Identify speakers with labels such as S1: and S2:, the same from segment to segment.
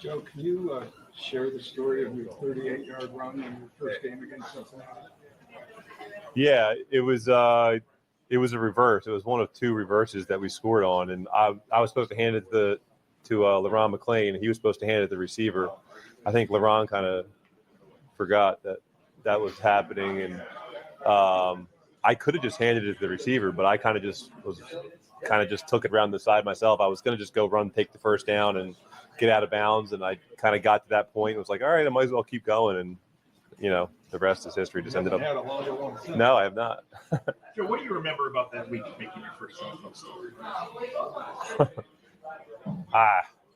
S1: Joe, can you share the story of your 38-yard run in your first game against Cincinnati?
S2: Yeah, it was a reverse. It was one of two reverses that we scored on, and I was supposed to hand it to LaRon McClain, and he was supposed to hand it to the receiver. I think LaRon kind of forgot that was happening, and I could have just handed it to the receiver, but I kind of just took it around the side myself. I was going to just go run, take the first down, and get out of bounds, and I kind of got to that point and was like, all right, I might as well keep going, and the rest is history. Just ended up.
S1: Had a longer one since.
S2: No, I have not.
S3: Joe, what do you remember about that week making your first NFL start?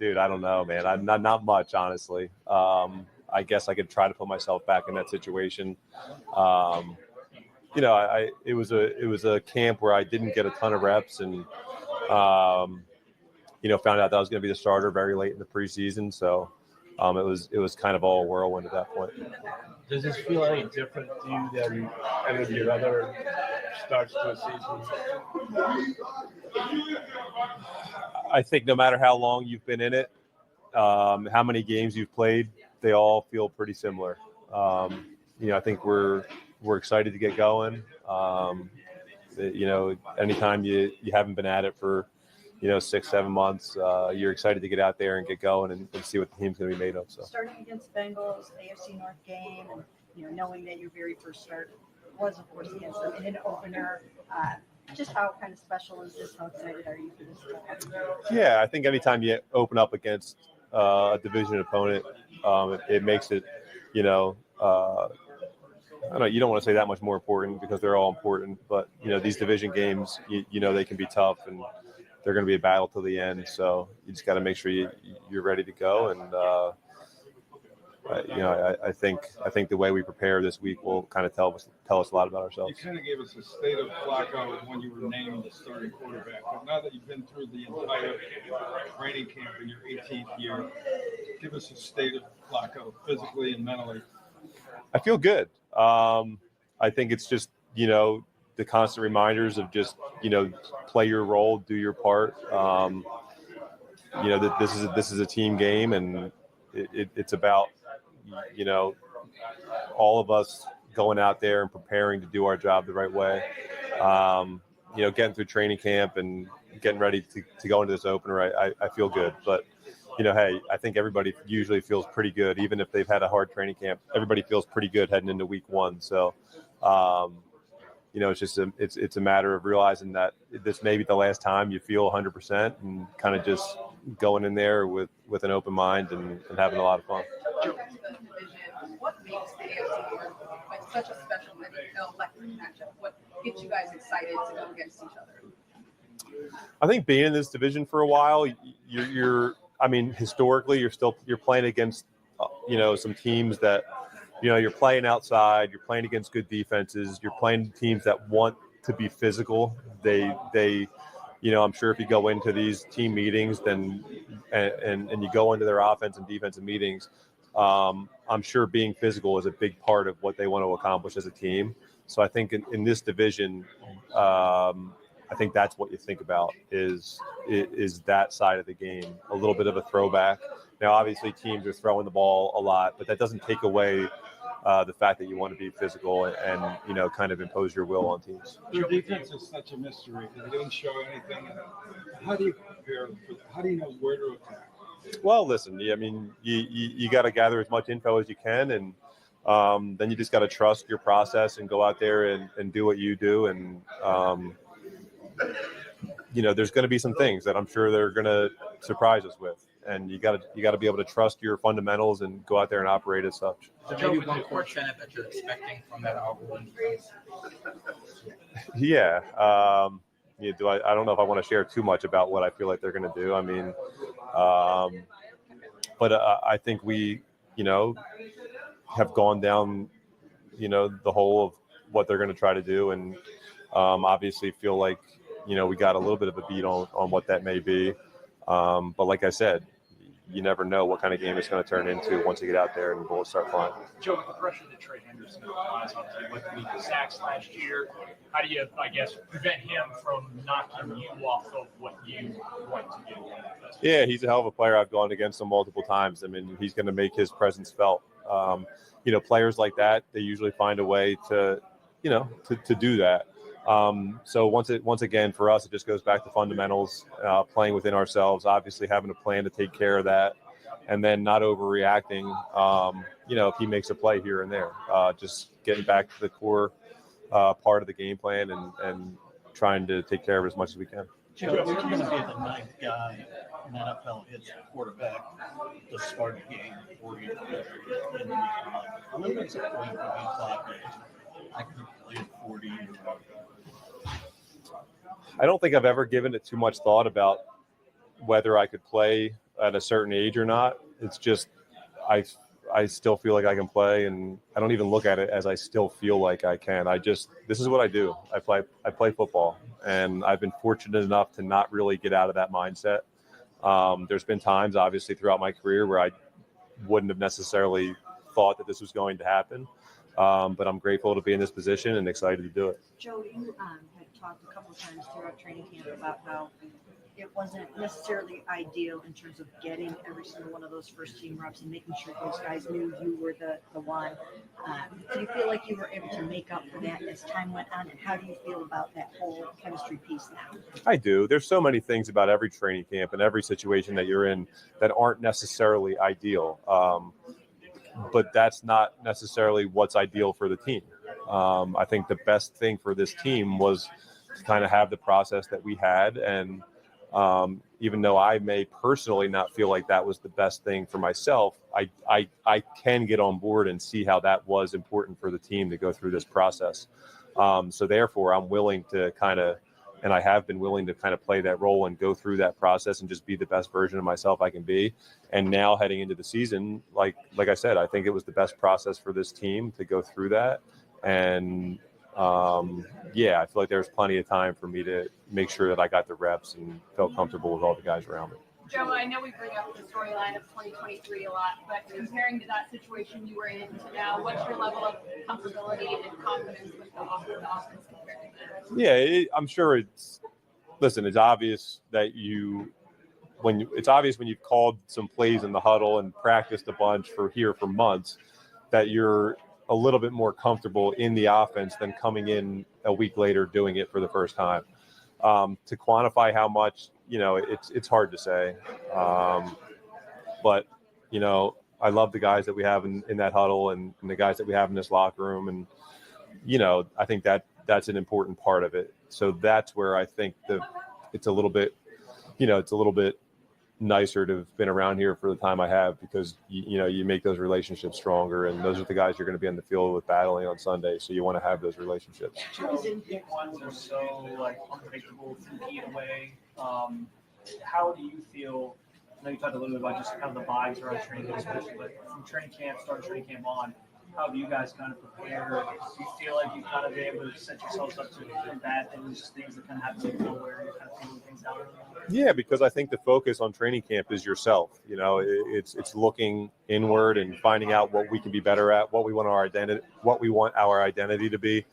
S2: Dude, I don't know, man. I'm not much, honestly. I guess I could try to put myself back in that situation. It was a camp where I didn't get a ton of reps, and found out that I was going to be the starter very late in the preseason. So it was kind of all a whirlwind at that point.
S4: Does this feel any different to you than any of your other starts to a season?
S2: I think no matter how long you've been in it, how many games you've played, they all feel pretty similar. I think we're excited to get going. Anytime you haven't been at it for 6-7 months, you're excited to get out there and get going and see what the team's going to be made of. So
S5: starting against Bengals, AFC North game, and knowing that your very first start was, of course, against them in an opener. Just how kind of special is this? How excited are you for this?
S2: Yeah, I think anytime you open up against a division opponent, it makes it, I don't know, you don't want to say that much more important because they're all important, but these division games, they can be tough and they're going to be a battle till the end. So you just got to make sure you're ready to go. And I think the way we prepare this week will kind of tell us a lot about ourselves.
S1: You kind of gave us a state of Flacco when you were named the starting quarterback, but now that you've been through the entire training camp in your 18th year, give us a state of Flacco physically and mentally.
S2: I feel good. I think it's just the constant reminders of just play your role, do your part. That this is a team game, and it's about all of us going out there and preparing to do our job the right way. Getting through training camp and getting ready to go into this opener, I feel good. But hey, I think everybody usually feels pretty good, even if they've had a hard training camp. Everybody feels pretty good heading into week one. So. It's just it's a matter of realizing that this may be the last time you feel 100% and kind of just going in there with an open mind and having a lot of fun.
S6: What makes the AFC like such a special electric matchup? What gets you guys excited to go against each other?
S2: I think being in this division for a while, historically you're playing against some teams that. You're playing outside, you're playing against good defenses, you're playing teams that want to be physical. They I'm sure if you go into these team meetings and you go into their offense and defensive meetings, I'm sure being physical is a big part of what they want to accomplish as a team. So I think in this division, I think that's what you think about is that side of the game, a little bit of a throwback. Now, obviously, teams are throwing the ball a lot, but that doesn't take away the fact that you want to be physical and kind of impose your will on teams.
S1: Your defense is such a mystery. They didn't show anything. How do you prepare for that? How do you know where to attack?
S2: Well, listen, you got to gather as much info as you can, and then you just got to trust your process and go out there and do what you do. And there's going to be some things that I'm sure they're going to surprise us with. And you got to be able to trust your fundamentals and go out there and operate as such.
S3: So maybe 1% that you're expecting from that algorithm.
S2: Yeah. I don't know if I want to share too much about what I feel like they're going to do. But I think we, have gone down, the whole of what they're going to try to do, and obviously feel like, we got a little bit of a beat on what that may be. But like I said, you never know what kind of game it's going to turn into once you get out there and the bullets start flying.
S3: Joe, with the pressure that Trey Henderson applies on you with the sacks last year, how do you, I guess, prevent him from knocking you off of what you want to do?
S2: Yeah, he's a hell of a player. I've gone against him multiple times. I mean, he's going to make his presence felt. Players like that, they usually find a way to do that. So once again, for us, it just goes back to fundamentals, playing within ourselves, obviously having a plan to take care of that, and then not overreacting, if he makes a play here and there, just getting back to the core part of the game plan and trying to take care of it as much as we can.
S7: Joe, you're going to be the ninth guy in NFL hits quarterback to start a game 40 in the league. When was the point when you thought I could play 40?
S2: I don't think I've ever given it too much thought about whether I could play at a certain age or not. It's just I still feel like I can play, and I don't even look at it as I still feel like I can. This is what I do. I play football, and I've been fortunate enough to not really get out of that mindset. There's been times, obviously, throughout my career where I wouldn't have necessarily thought that this was going to happen. But I'm grateful to be in this position and excited to do it.
S5: Joe, you had talked a couple of times throughout training camp about how it wasn't necessarily ideal in terms of getting every single one of those first team reps and making sure those guys knew you were the one. Do you feel like you were able to make up for that as time went on? And how do you feel about that whole chemistry piece now?
S2: I do. There's so many things about every training camp and every situation that you're in that aren't necessarily ideal. But that's not necessarily what's ideal for the team. I think the best thing for this team was to kind of have the process that we had. And even though I may personally not feel like that was the best thing for myself, I can get on board and see how that was important for the team to go through this process. So therefore, I'm willing to and I have been willing to kind of play that role and go through that process and just be the best version of myself I can be. And now heading into the season, like I said, I think it was the best process for this team to go through that. And I feel like there was plenty of time for me to make sure that I got the reps and felt comfortable with all the guys around me.
S6: Joe, I know we bring up the storyline of 2023 a lot, but comparing to that situation you were in to now, what's your level of comfortability and confidence with the offense compared to that?
S2: Yeah, I'm sure it's obvious that it's obvious when you've called some plays in the huddle and practiced a bunch for months that you're a little bit more comfortable in the offense than coming in a week later doing it for the first time. To quantify how much, it's hard to say. But I love the guys that we have in that huddle and the guys that we have in this locker room. And, I think that's an important part of it. So that's where I think it's a little bit nicer to have been around here for the time I have, because you make those relationships stronger, and those are the guys you're going to be on the field with battling on Sunday. So you want to have those relationships.
S7: Week ones are so unpredictable from either way. How do you feel? I know you talked a little bit about just kind of the vibes around training camp, especially, but from start of training camp on, how have you guys kind of prepared? Do you feel like you've kind of been able to set yourselves up to bad things, just things that kind of happen to you where you're kind of feeling things out?
S2: Yeah, because I think the focus on training camp is yourself. It's looking inward and finding out what we can be better at, what we want our identity to be.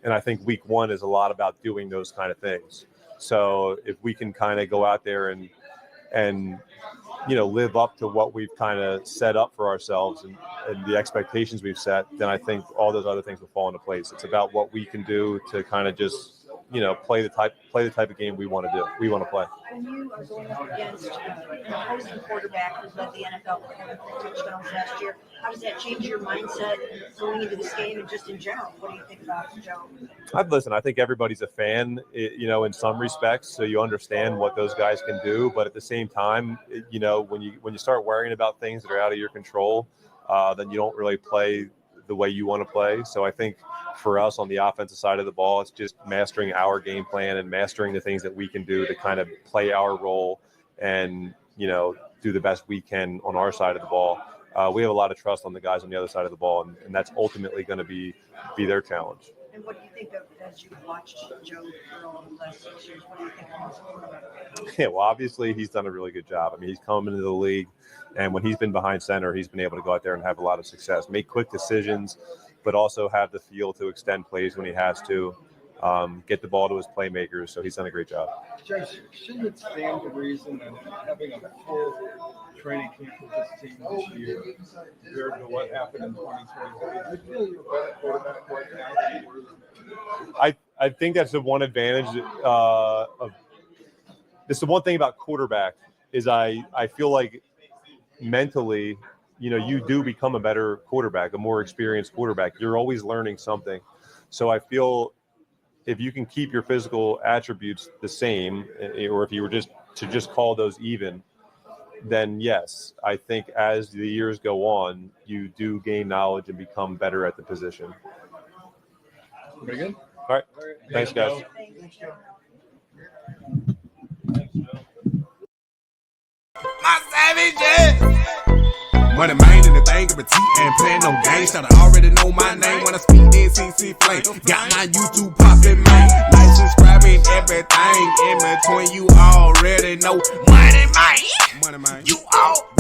S2: And I think week one is a lot about doing those kind of things. So if we can kind of go out there and live up to what we've kind of set up for ourselves and the expectations we've set, then I think all those other things will fall into place. It's about what we can do to kind of just, play the type of game we want to do. We want to play.
S5: When you are going up against an opposing quarterback who led the NFL with 3 touchdowns last year, how does that change your mindset going into this game and just in general? What do you think about Joe?
S2: I think everybody's a fan, in some respects, so you understand what those guys can do. But at the same time, when you start worrying about things that are out of your control, then you don't really play the way you want to play. So I think for us on the offensive side of the ball, it's just mastering our game plan and mastering the things that we can do to kind of play our role and, do the best we can on our side of the ball. We have a lot of trust on the guys on the other side of the ball, and that's ultimately going to be their challenge.
S5: And what do you think of, as you've watched Joe for all the last 6 years, what do you think of his quarterback?
S2: Yeah, well, obviously he's done a really good job. I mean, he's come into the league, and when he's been behind center, he's been able to go out there and have a lot of success, make quick decisions, but also have the feel to extend plays when he has to, get the ball to his playmakers. So he's done a great job.
S1: Josh, shouldn't it stand to reason that having a full training camp with this team this year compared to what happened in 2023, do you feel you're a better quarterback right now than you were?
S2: I think that's the one advantage of – it's the one thing about quarterback is I feel like mentally, you do become a better quarterback, a more experienced quarterback. You're always learning something. So I feel if you can keep your physical attributes the same, or if you were just call those even, then yes, I think as the years go on, you do gain knowledge and become better at the position.
S1: Very good.
S2: All right. Thanks, guys.
S8: My savages. Moneymane in the thing of a T and playing no games. Should already know my name when I speak in CC Flame. Got my YouTube poppin', man. Like, subscribing, everything in between. You already know Moneymane. You all.